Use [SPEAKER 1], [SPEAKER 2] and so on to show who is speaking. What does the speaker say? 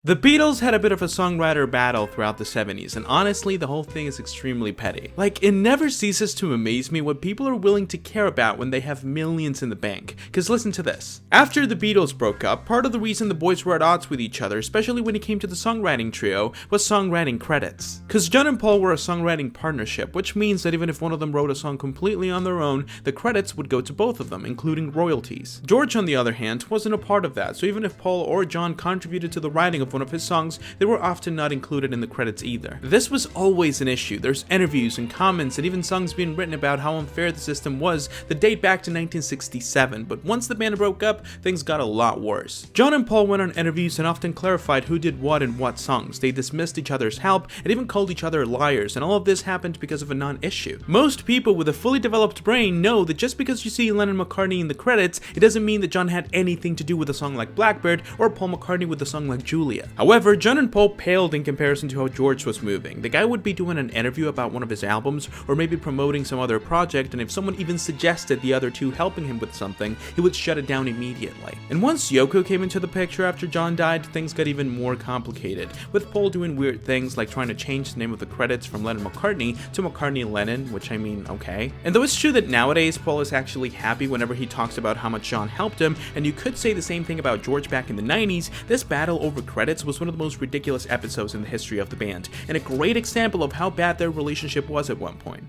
[SPEAKER 1] The Beatles had a bit of a songwriter battle throughout the 70s, and honestly, the whole thing is extremely petty. Like, it never ceases to amaze me what people are willing to care about when they have millions in the bank. Cause listen to this. After the Beatles broke up, part of the reason the boys were at odds with each other, especially when it came to the songwriting trio, was songwriting credits. Cause John and Paul were a songwriting partnership, which means that even if one of them wrote a song completely on their own, the credits would go to both of them, including royalties. George, on the other hand, wasn't a part of that, so even if Paul or John contributed to the writing of one of his songs, they were often not included in the credits either. This was always an issue. There's interviews and comments and even songs being written about how unfair the system was that date back to 1967, but once the band broke up, things got a lot worse. John and Paul went on interviews and often clarified who did what in what songs. They dismissed each other's help and even called each other liars, and all of this happened because of a non-issue. Most people with a fully developed brain know that just because you see Lennon-McCartney in the credits, it doesn't mean that John had anything to do with a song like Blackbird or Paul McCartney with a song like Julia. However, John and Paul paled in comparison to how George was moving. The guy would be doing an interview about one of his albums or maybe promoting some other project, and if someone even suggested the other two helping him with something, he would shut it down immediately. And once Yoko came into the picture after John died, things got even more complicated, with Paul doing weird things like trying to change the name of the credits from Lennon-McCartney to McCartney-Lennon, which I mean, okay. And though it's true that nowadays Paul is actually happy whenever he talks about how much John helped him, and you could say the same thing about George back in the 90s, this battle over credits was one of the most ridiculous episodes in the history of the band, and a great example of how bad their relationship was at one point.